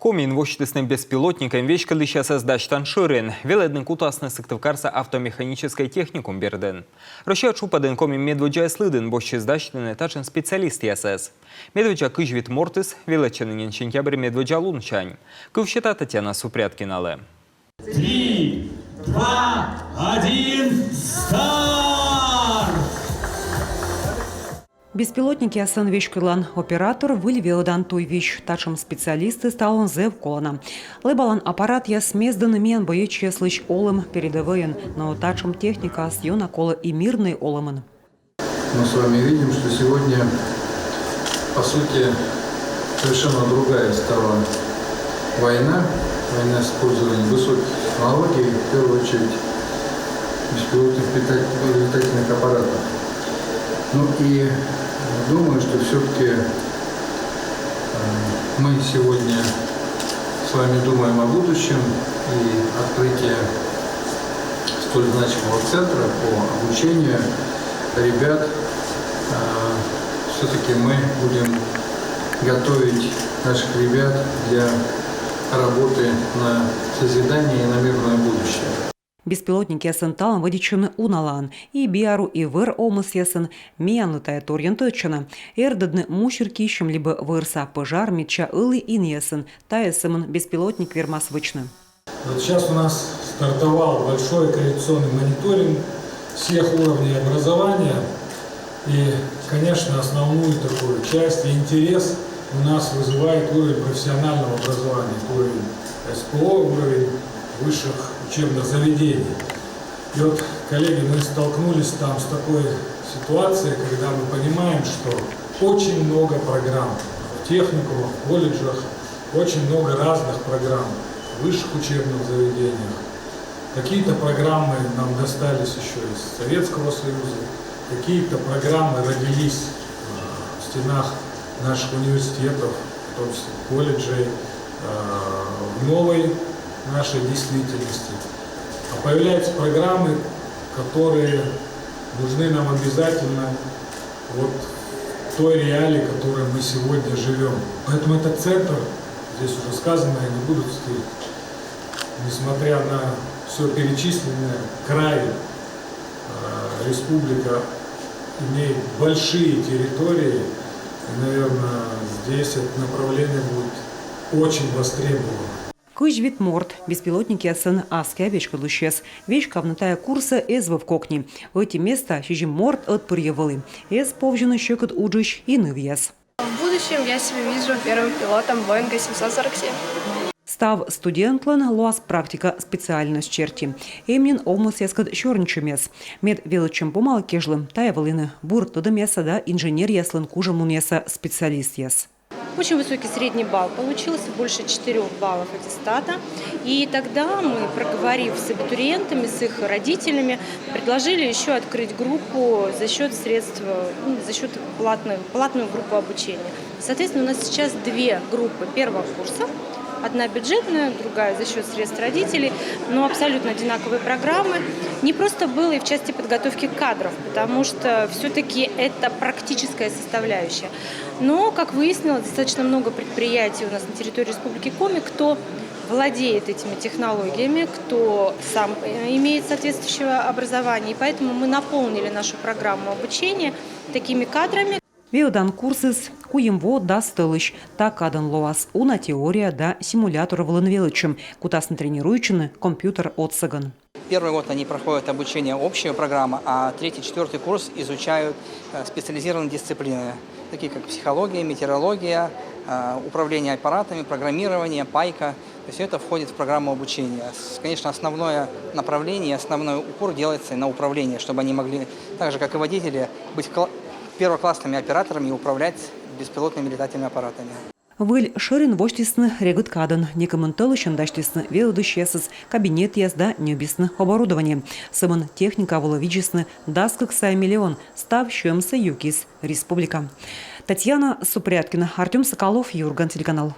Комин вощитысным беспилотником вещкали сейчас сдаштан ширин. Веледный кутасный сыктывкарса автомеханической техникум берден. Роща чупаден комин медведжа слыден бощи сдаштаны тачен специалист ЯСС. Медведжа кыжвит мортыс, велеченен сентябрь медведжа лунчань. Кывщета Татьяна Супряткинале. 3, 2, 1, старт! Беспилотники асан вещкылан оператор выльвелдан той вещь, тачем специалисты стал зев колона. Лебалан аппарат я смездан мен боече слыш олым передовыен, но тачем техника съена кола и мирный олымын. Мы с вами видим, что сегодня, по сути, совершенно другая стала война с использованием высоких технологий, в первую очередь беспилотных летательных аппаратов. Ну и думаю, что все-таки мы сегодня с вами думаем о будущем, и открытие столь значимого центра по обучению ребят, все-таки мы будем готовить наших ребят для работы на созидание и на мирное будущее. Беспилотники асенталан водичаны уналан, и биару и выр омыс ясын, миян летая торьян точно. Эрдадны мушерки ищем либо вырса пожар, меча илы ин ясын, таясымын беспилотник вермас вычны. Вот сейчас у нас стартовал большой коррекционный мониторинг всех уровней образования. И, конечно, основную такую часть и интерес у нас вызывает уровень профессионального образования, уровень СПО, уровень высших учебных заведений. И вот, коллеги, мы столкнулись там с такой ситуацией, когда мы понимаем, что очень много программ в техникумах, в колледжах, очень много разных программ в высших учебных заведениях. Какие-то программы нам достались еще из Советского Союза, какие-то программы родились в стенах наших университетов, в том числе колледжей, в новой нашей действительности. А появляются программы, которые нужны нам обязательно вот в той реалии, в которой мы сегодня живем. Поэтому этот центр, здесь уже сказано, я не буду цитировать, несмотря на все перечисленное, край, республика имеет большие территории, и, наверное, здесь это направление будет очень востребовано. Кыжвит морт, беспилотники асан аскя вечка лущес. Вечка внутая курса эзва в кокни. В эти места щежим морт от пырьевалы. Эз повжено щекот уджищ и нывьес. В будущем я себя вижу первым пилотом Боинга 747. Став студентлан луас практика специальность черти. Эмнин омус яскад щорнчумес. Мед величем помал кежлым таявалины. Бур туда меса да инженер яслан кужамун яса специалист яс. Очень высокий средний балл получился, больше 4 баллов аттестата. И тогда мы, проговорив с абитуриентами, с их родителями, предложили еще открыть группу за счет средств, за счет платную группу обучения. Соответственно, у нас сейчас 2 группы первого курса. Одна бюджетная, другая за счет средств родителей, но абсолютно одинаковые программы. Не просто было и в части подготовки кадров, потому что все-таки это практическая составляющая. Но, как выяснилось, достаточно много предприятий у нас на территории Республики Коми, кто владеет этими технологиями, кто сам имеет соответствующее образование. И поэтому мы наполнили нашу программу обучения такими кадрами. Веодан курсис куемво да стылыш, так адан лоас уна теория да симулятор волынвелычем, кутасно тренируючены компьютер отсаган. Первый год они проходят обучение общую программу, а 3-4 курс изучают специализированные дисциплины, такие как психология, метеорология, управление аппаратами, программирование, пайка. То есть это входит в программу обучения. Конечно, основное направление, основной упор делается на управление, чтобы они могли, так же как и водители, быть первоклассными операторами и управлять беспилотными летательными аппаратами. Выль ширин воштисны регут кадан, некомменталышен даштисны велодущесыз, кабинет язда необисны оборудование. Сымын техника воловичесны даскак сай миллион, став щемса юкис республика. Татьяна Супряткина, Артем Соколов, Юрган, телеканал.